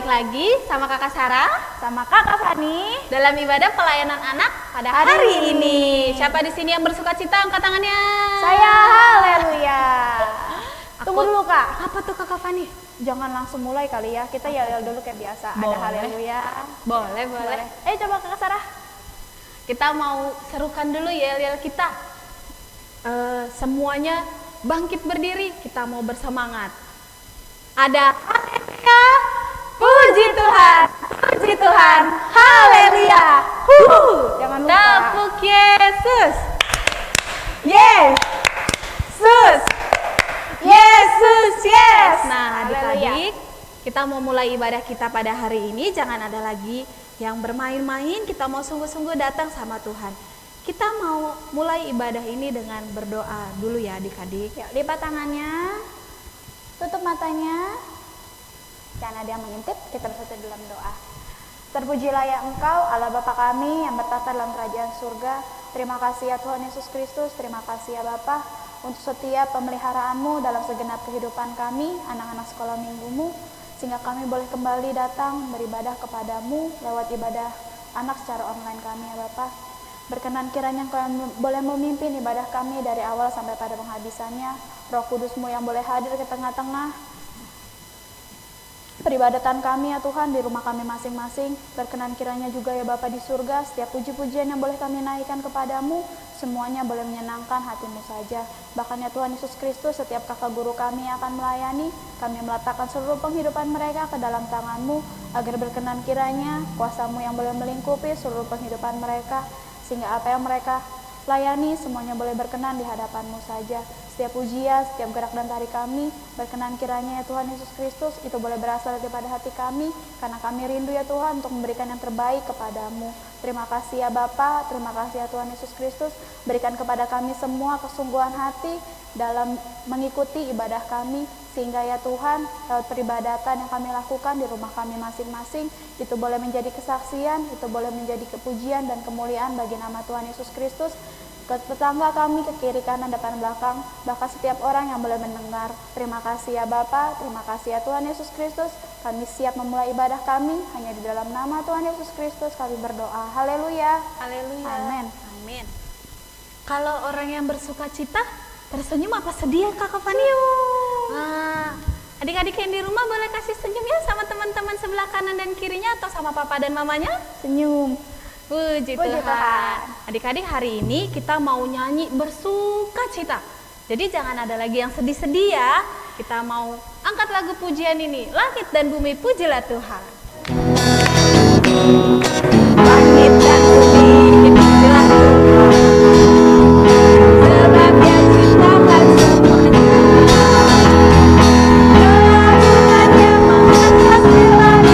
lagi sama Kakak Sarah, sama Kakak Fani dalam ibadah pelayanan anak pada hari ini. Siapa di sini yang bersuka cita? Angkat tangannya. Saya, haleluya. Tunggu dulu Kak. Apa tuh Kakak Fani? Jangan langsung mulai kali ya, kita yel-yel dulu kayak biasa. Boleh. Ada haleluya. Boleh. Coba Kakak Sarah. Kita mau serukan dulu yel-yel kita. Semuanya bangkit berdiri, kita mau bersemangat. Ada haleluya, puji Tuhan, haleluya. Jangan lupa. Tepuk Yesus. Yesus, yes. Nah, adik-adik, kita mau mulai ibadah kita pada hari ini. Jangan ada lagi yang bermain-main, kita mau sungguh-sungguh datang sama Tuhan. Kita mau mulai ibadah ini dengan berdoa dulu ya adik-adik. Ya, lipat tangannya, tutup matanya. Jangan ada yang mengintip, kita bersatu dalam doa. Terpujilah ya Engkau, Allah Bapa kami yang bertata dalam kerajaan surga. Terima kasih ya Tuhan Yesus Kristus, terima kasih ya Bapa untuk setiap pemeliharaan-Mu dalam segenap kehidupan kami, anak-anak sekolah minggu-Mu, sehingga kami boleh kembali datang beribadah kepada-Mu lewat ibadah anak secara online kami ya Bapa. Berkenan kiranya Engkau yang boleh memimpin ibadah kami dari awal sampai pada penghabisannya. Roh Kudus-Mu yang boleh hadir ke tengah-tengah peribadatan kami ya Tuhan di rumah kami masing-masing. Berkenan kiranya juga ya Bapa di surga, setiap puji-pujian yang boleh kami naikkan kepadamu, semuanya boleh menyenangkan hati-Mu saja. Bahkan ya Tuhan Yesus Kristus, setiap kakak guru kami yang akan melayani, kami meletakkan seluruh penghidupan mereka ke dalam tangan-Mu, agar berkenan kiranya kuasa-Mu yang boleh melingkupi seluruh penghidupan mereka, sehingga apa yang mereka layani semuanya boleh berkenan di hadapan-Mu saja. Setiap ujian, setiap gerak dan tarik kami, berkenan kiranya ya Tuhan Yesus Kristus, itu boleh berasal daripada hati kami, karena kami rindu ya Tuhan untuk memberikan yang terbaik kepadamu. Terima kasih ya Bapa, terima kasih ya Tuhan Yesus Kristus, berikan kepada kami semua kesungguhan hati dalam mengikuti ibadah kami, sehingga ya Tuhan, lewat peribadatan yang kami lakukan di rumah kami masing-masing, itu boleh menjadi kesaksian, itu boleh menjadi kepujian dan kemuliaan bagi nama Tuhan Yesus Kristus, ke tetangga kami, ke kiri kanan depan belakang, bahkan setiap orang yang boleh mendengar. Terima kasih ya Bapa, terima kasih ya Tuhan Yesus Kristus. Kami siap memulai ibadah kami hanya di dalam nama Tuhan Yesus Kristus kami berdoa. Haleluya. Haleluya. Amin. Kalau orang yang bersuka cita tersenyum apa sedih ya Kakak Fani? Adik-adik yang di rumah boleh kasih senyum ya sama teman-teman sebelah kanan dan kirinya, atau sama papa dan mamanya? Senyum. Puji Tuhan. Adik-adik, hari ini kita mau nyanyi bersuka cita. Jadi jangan ada lagi yang sedih-sedih ya. Kita mau angkat lagu pujian ini. Langit dan bumi pujilah Tuhan. Langit dan bumi pujilah Tuhan. Sebab Dia ciptakan semuanya. Tuhannya mengangkat langit bumi.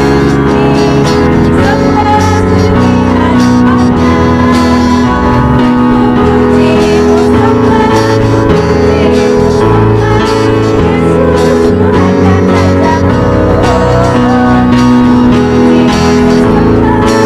Semua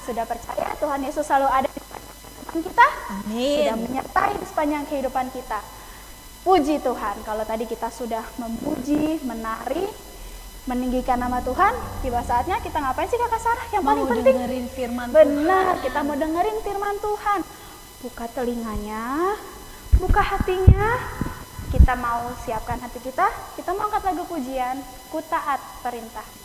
Sudah percaya Tuhan Yesus selalu ada di kehidupan kita? Amin. Sudah menyertai di sepanjang kehidupan kita. Puji Tuhan. Kalau tadi kita sudah memuji, menari, meninggikan nama Tuhan, tiba saatnya kita ngapain sih Kakak Sarah? Yang paling penting dengerin firman benar, Tuhan. kita mau dengerin firman Tuhan. Buka telinganya, buka hatinya. Kita mau siapkan hati kita mau angkat lagu pujian, Ku Taat Perintah.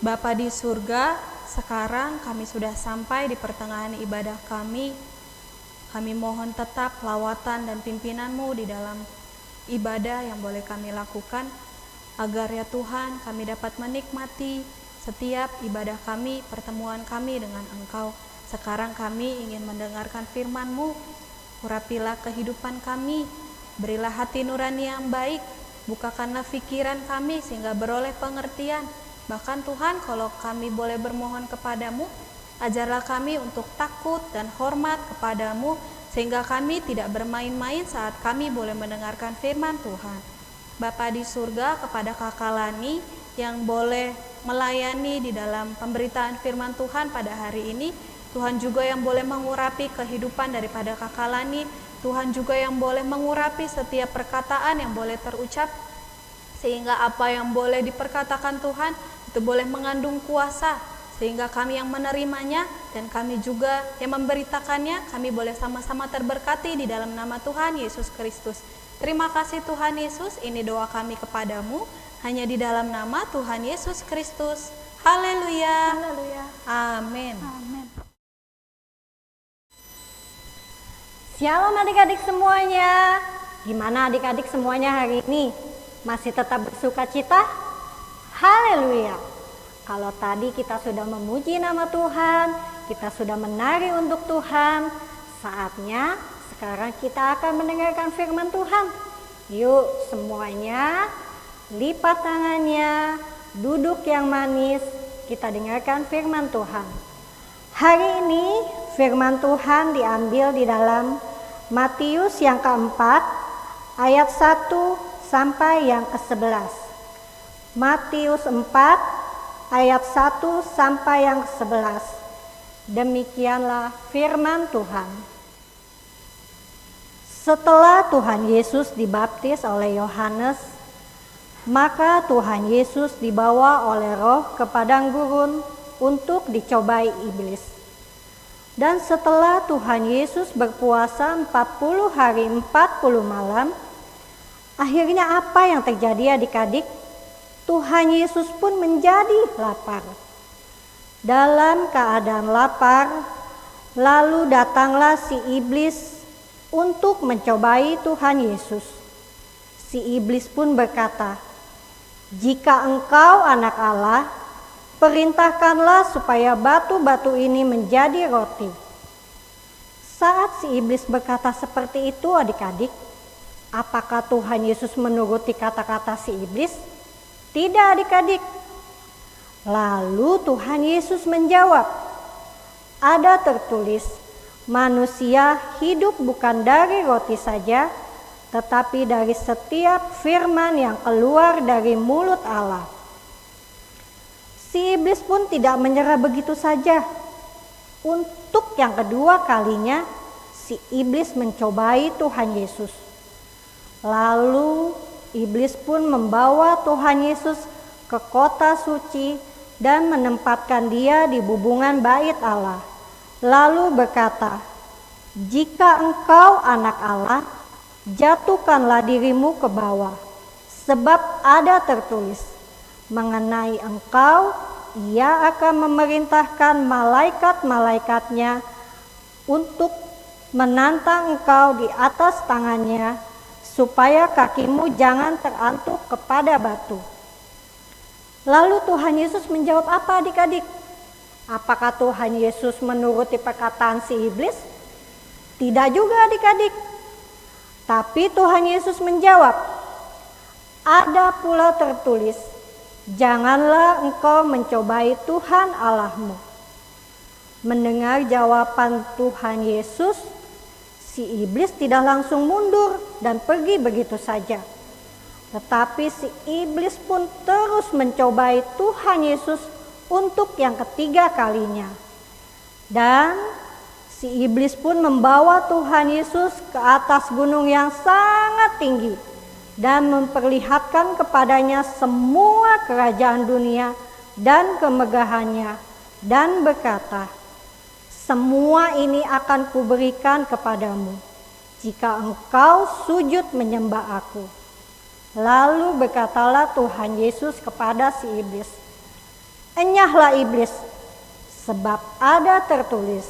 Bapa di surga, sekarang kami sudah sampai di pertengahan ibadah kami. Kami mohon tetap lawatan dan pimpinan-Mu di dalam ibadah yang boleh kami lakukan, agar ya Tuhan kami dapat menikmati setiap ibadah kami, pertemuan kami dengan Engkau. Sekarang kami ingin mendengarkan firman-Mu, urapilah kehidupan kami, berilah hati nurani yang baik, bukakanlah pikiran kami sehingga beroleh pengertian. Bahkan Tuhan, kalau kami boleh bermohon kepadamu, ajarlah kami untuk takut dan hormat kepadamu, sehingga kami tidak bermain-main saat kami boleh mendengarkan firman Tuhan. Bapa di surga, kepada Kakak Lani yang boleh melayani di dalam pemberitaan firman Tuhan pada hari ini, Tuhan juga yang boleh mengurapi kehidupan daripada Kakak Lani, Tuhan juga yang boleh mengurapi setiap perkataan yang boleh terucap, sehingga apa yang boleh diperkatakan Tuhan itu boleh mengandung kuasa, sehingga kami yang menerimanya dan kami juga yang memberitakannya, kami boleh sama-sama terberkati di dalam nama Tuhan Yesus Kristus. Terima kasih Tuhan Yesus, ini doa kami kepadamu, hanya di dalam nama Tuhan Yesus Kristus. Haleluya. Haleluya. Amin. Amin. Shalom adik-adik semuanya. Gimana adik-adik semuanya hari ini? Masih tetap bersuka cita? Haleluya. Kalau tadi kita sudah memuji nama Tuhan, kita sudah menari untuk Tuhan, saatnya sekarang kita akan mendengarkan firman Tuhan. Yuk semuanya lipat tangannya, duduk yang manis, kita dengarkan firman Tuhan. Hari ini firman Tuhan diambil di dalam Matius yang keempat, ayat 1 sampai yang ke-11. Matius 4 ayat 1 sampai yang ke-11. Demikianlah firman Tuhan. Setelah Tuhan Yesus dibaptis oleh Yohanes, maka Tuhan Yesus dibawa oleh Roh ke padang gurun untuk dicobai iblis. Dan setelah Tuhan Yesus berpuasa 40 hari 40 malam, akhirnya apa yang terjadi adik-adik? Tuhan Yesus pun menjadi lapar. Dalam keadaan lapar, lalu datanglah si iblis untuk mencobai Tuhan Yesus. Si iblis pun berkata, "Jika engkau anak Allah, perintahkanlah supaya batu-batu ini menjadi roti." Saat si iblis berkata seperti itu adik-adik, apakah Tuhan Yesus menuruti kata-kata si iblis? Tidak adik-adik. Lalu Tuhan Yesus menjawab, "Ada tertulis, manusia hidup bukan dari roti saja, tetapi dari setiap firman yang keluar dari mulut Allah." Si iblis pun tidak menyerah begitu saja. Untuk yang kedua kalinya, si iblis mencobai Tuhan Yesus. Lalu iblis pun membawa Tuhan Yesus ke kota suci dan menempatkan dia di bubungan bait Allah. Lalu berkata, "Jika engkau anak Allah, jatuhkanlah dirimu ke bawah, sebab ada tertulis, mengenai engkau ia akan memerintahkan malaikat-malaikatnya untuk menantang engkau di atas tangannya, supaya kakimu jangan terantuk kepada batu." Lalu Tuhan Yesus menjawab apa adik-adik? Apakah Tuhan Yesus menuruti perkataan si iblis? Tidak juga adik-adik. Tapi Tuhan Yesus menjawab, "Ada pula tertulis, janganlah engkau mencobai Tuhan Allahmu." Mendengar jawaban Tuhan Yesus, si iblis tidak langsung mundur dan pergi begitu saja. Tetapi si iblis pun terus mencobai Tuhan Yesus untuk yang ketiga kalinya. Dan si iblis pun membawa Tuhan Yesus ke atas gunung yang sangat tinggi dan memperlihatkan kepadanya semua kerajaan dunia dan kemegahannya, dan berkata, "Semua ini akan kuberikan kepadamu jika engkau sujud menyembah aku." Lalu berkatalah Tuhan Yesus kepada si iblis, "Enyahlah iblis, sebab ada tertulis,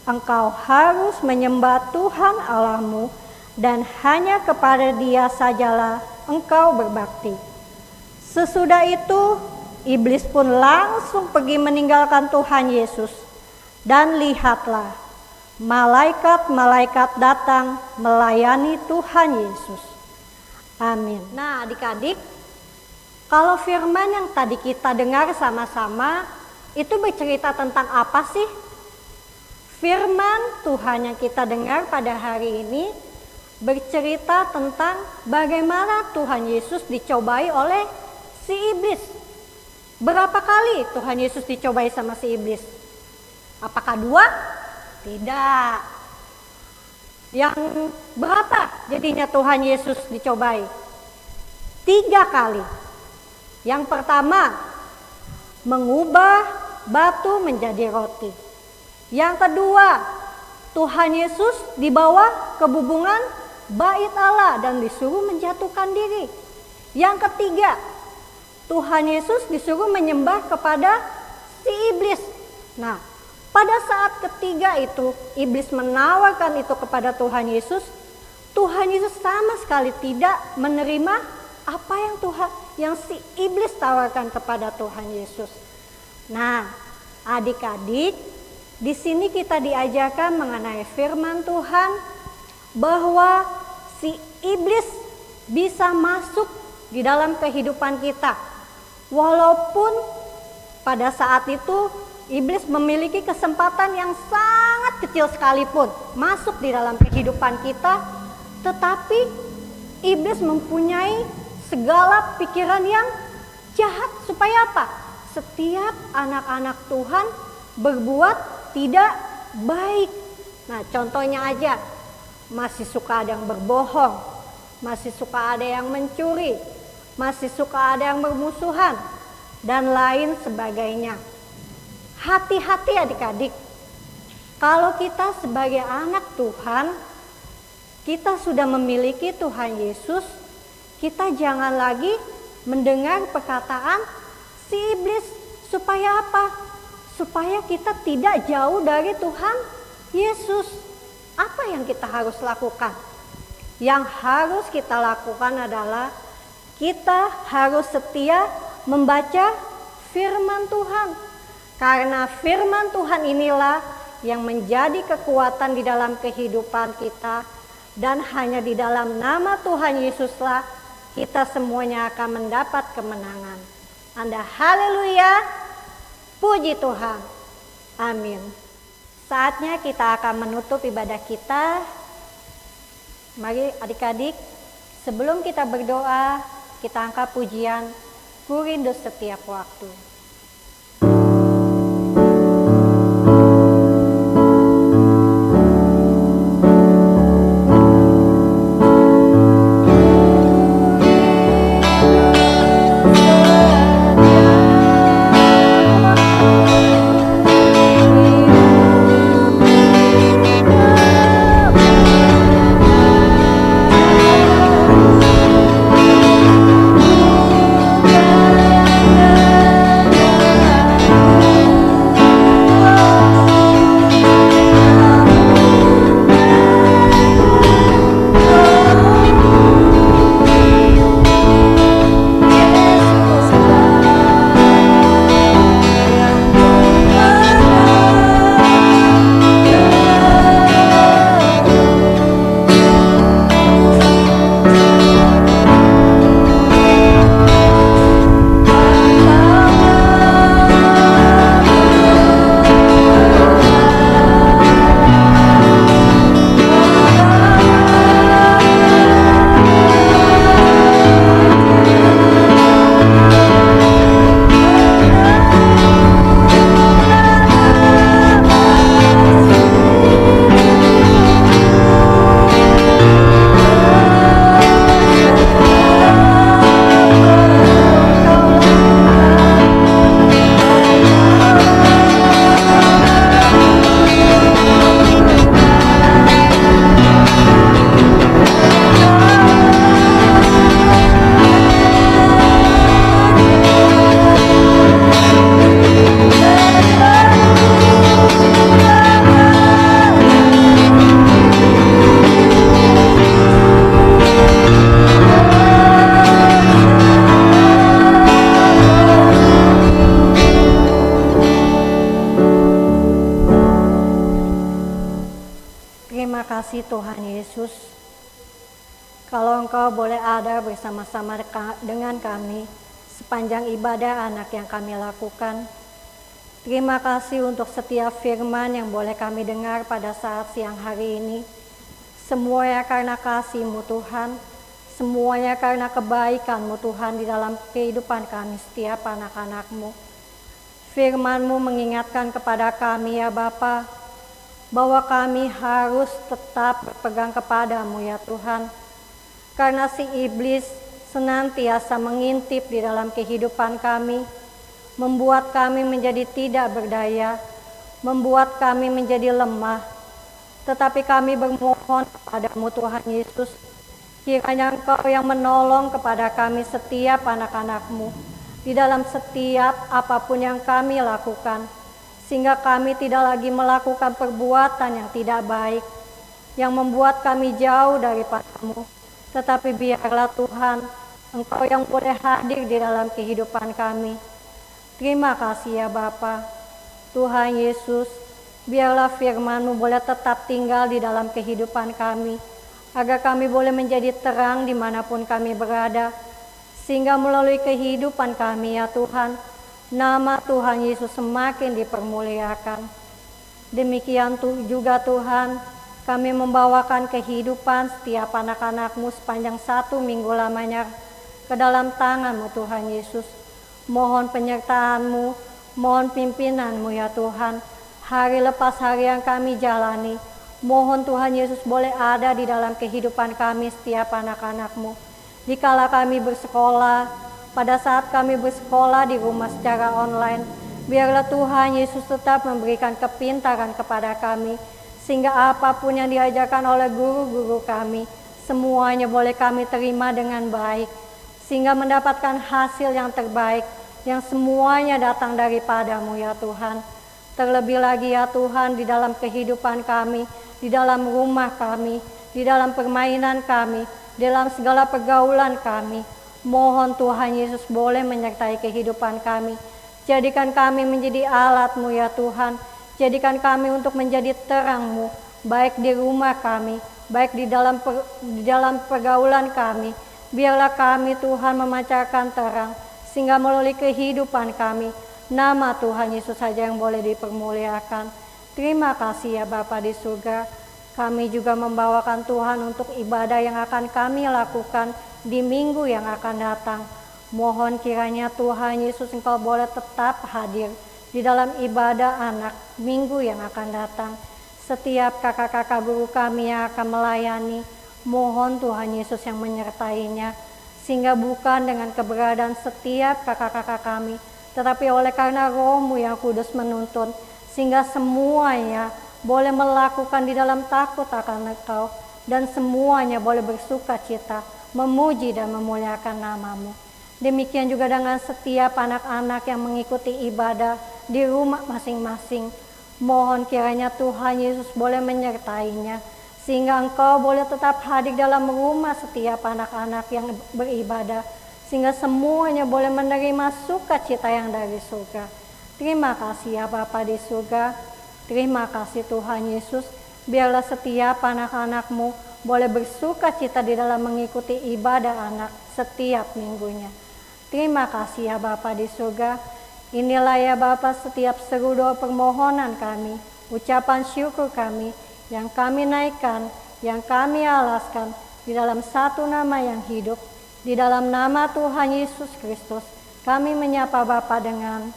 engkau harus menyembah Tuhan Allahmu, dan hanya kepada Dia sajalah engkau berbakti." Sesudah itu, iblis pun langsung pergi meninggalkan Tuhan Yesus. Dan lihatlah, malaikat-malaikat datang melayani Tuhan Yesus. Amin. Nah adik-adik, kalau firman yang tadi kita dengar sama-sama, itu bercerita tentang apa sih? Firman Tuhan yang kita dengar pada hari ini bercerita tentang bagaimana Tuhan Yesus dicobai oleh si iblis. Berapa kali Tuhan Yesus dicobai sama si iblis? Apakah 2? Tidak. Yang berapa jadinya Tuhan Yesus dicobai? 3 kali. Yang pertama, mengubah batu menjadi roti. Yang kedua, Tuhan Yesus dibawa ke bubungan bait Allah dan disuruh menjatuhkan diri. Yang ketiga, Tuhan Yesus disuruh menyembah kepada si iblis. Nah, pada saat ketiga itu, iblis menawarkan itu kepada Tuhan Yesus. Tuhan Yesus sama sekali tidak menerima apa yang si iblis tawarkan kepada Tuhan Yesus. Nah, adik-adik, di sini kita diajarkan mengenai firman Tuhan bahwa si iblis bisa masuk di dalam kehidupan kita. Walaupun pada saat itu iblis memiliki kesempatan yang sangat kecil sekalipun masuk di dalam kehidupan kita, tetapi Iblis mempunyai segala pikiran yang jahat supaya apa? Setiap anak-anak Tuhan berbuat tidak baik. Nah, contohnya aja, masih suka ada yang berbohong, masih suka ada yang mencuri, masih suka ada yang bermusuhan, dan lain sebagainya. Hati-hati adik-adik, kalau kita sebagai anak Tuhan, kita sudah memiliki Tuhan Yesus, kita jangan lagi mendengar perkataan si iblis. Supaya apa? Supaya kita tidak jauh dari Tuhan Yesus. Apa yang kita harus lakukan? Yang harus kita lakukan adalah kita harus setia membaca firman Tuhan. Karena firman Tuhan inilah yang menjadi kekuatan di dalam kehidupan kita. Dan hanya di dalam nama Tuhan Yesuslah kita semuanya akan mendapat kemenangan. Anda haleluya, puji Tuhan, amin. Saatnya kita akan menutup ibadah kita. Mari adik-adik, sebelum kita berdoa, kita angkat pujian Ku Rindu Setiap Waktu. Terima kasih Tuhan Yesus. Kalau Engkau boleh ada bersama-sama dengan kami sepanjang ibadah anak yang kami lakukan. Terima kasih untuk setiap firman yang boleh kami dengar pada saat siang hari ini. Semuanya karena kasih-Mu Tuhan, semuanya karena kebaikan-Mu Tuhan di dalam kehidupan kami setiap anak-anak-Mu. Firman-Mu mengingatkan kepada kami ya Bapa, bahwa kami harus tetap berpegang kepadamu ya Tuhan. Karena si iblis senantiasa mengintip di dalam kehidupan kami, membuat kami menjadi tidak berdaya, membuat kami menjadi lemah. Tetapi kami bermohon kepadamu Tuhan Yesus, kiranya Engkau yang menolong kepada kami setiap anak-anak-Mu di dalam setiap apapun yang kami lakukan, sehingga kami tidak lagi melakukan perbuatan yang tidak baik, yang membuat kami jauh daripada-Mu. Tetapi biarlah Tuhan, Engkau yang boleh hadir di dalam kehidupan kami. Terima kasih ya Bapa. Tuhan Yesus, biarlah firman-Mu boleh tetap tinggal di dalam kehidupan kami, agar kami boleh menjadi terang dimanapun kami berada, sehingga melalui kehidupan kami ya Tuhan, nama Tuhan Yesus semakin dipermuliakan. Demikian juga Tuhan, Kami membawakan kehidupan setiap anak-anak-Mu sepanjang 1 minggu lamanya ke dalam tangan-Mu Tuhan Yesus. Mohon penyertaan-Mu, mohon pimpinan-Mu ya Tuhan. Hari lepas hari yang kami jalani, mohon Tuhan Yesus boleh ada di dalam kehidupan kami setiap anak-anak-Mu. Dikala kami bersekolah, pada saat kami bersekolah di rumah secara online, biarlah Tuhan Yesus tetap memberikan kepintaran kepada kami, sehingga apapun yang diajarkan oleh guru-guru kami, semuanya boleh kami terima dengan baik, sehingga mendapatkan hasil yang terbaik, yang semuanya datang daripada-Mu ya Tuhan. Terlebih lagi ya Tuhan, di dalam kehidupan kami, di dalam rumah kami, di dalam permainan kami, dalam segala pergaulan kami, mohon Tuhan Yesus boleh menyertai kehidupan kami. Jadikan kami menjadi alat-Mu ya Tuhan. Jadikan kami untuk menjadi terang-Mu, baik di rumah kami, baik di dalam pergaulan kami. Biarlah kami Tuhan memancarkan terang, sehingga melalui kehidupan kami, nama Tuhan Yesus saja yang boleh dipermuliakan. Terima kasih ya Bapa di surga. Kami juga membawakan Tuhan untuk ibadah yang akan kami lakukan di minggu yang akan datang. Mohon kiranya Tuhan Yesus Engkau boleh tetap hadir di dalam ibadah anak minggu yang akan datang. Setiap kakak-kakak guru kami yang akan melayani, mohon Tuhan Yesus yang menyertainya, sehingga bukan dengan keberadaan setiap kakak-kakak kami, tetapi oleh karena Roh-Mu yang kudus menuntun, sehingga semuanya boleh melakukan di dalam takut akan Engkau, dan semuanya boleh bersuka cita, memuji dan memuliakan nama-Mu. Demikian juga dengan setiap anak-anak yang mengikuti ibadah di rumah masing-masing. Mohon kiranya Tuhan Yesus boleh menyertainya, sehingga Engkau boleh tetap hadir dalam rumah setiap anak-anak yang beribadah, sehingga semuanya boleh menerima sukacita yang dari surga. Terima kasih ya Bapa di surga. Terima kasih Tuhan Yesus. Biarlah setiap anak-anak-Mu boleh bersukacita di dalam mengikuti ibadah anak setiap minggunya. Terima kasih ya Bapa di surga. Inilah ya Bapa setiap seru doa permohonan kami, ucapan syukur kami yang kami naikkan, yang kami alaskan di dalam satu nama yang hidup, di dalam nama Tuhan Yesus Kristus. Kami menyapa Bapa dengan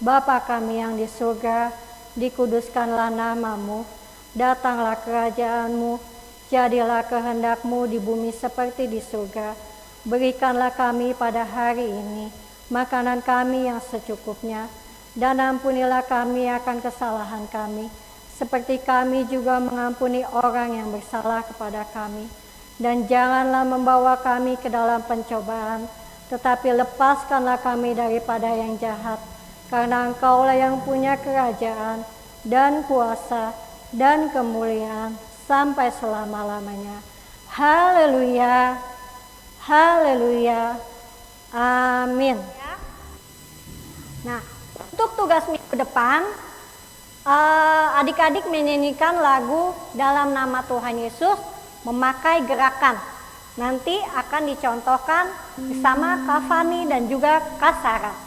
Bapa kami yang di surga, dikuduskanlah nama-Mu, datanglah kerajaan-Mu, jadilah kehendak-Mu di bumi seperti di surga. Berikanlah kami pada hari ini makanan kami yang secukupnya, dan ampunilah kami akan kesalahan kami, seperti kami juga mengampuni orang yang bersalah kepada kami. Dan janganlah membawa kami ke dalam pencobaan, tetapi lepaskanlah kami daripada yang jahat, karena Engkaulah yang punya kerajaan dan kuasa dan kemuliaan sampai selama-lamanya. Haleluya, haleluya, amin. Nah, untuk tugas minggu depan, adik-adik menyanyikan lagu dalam nama Tuhan Yesus memakai gerakan. Nanti akan dicontohkan bersama Kak Fani dan juga Kak Sarah.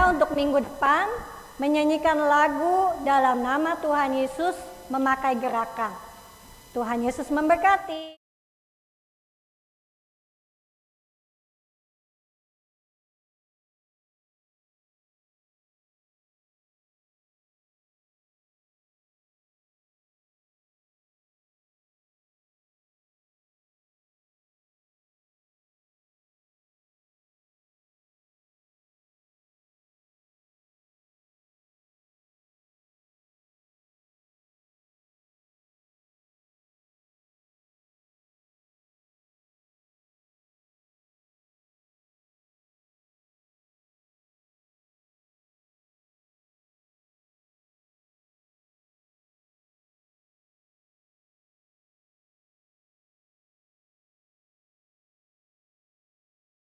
Untuk minggu depan menyanyikan lagu dalam nama Tuhan Yesus memakai gerakan. Tuhan Yesus memberkati.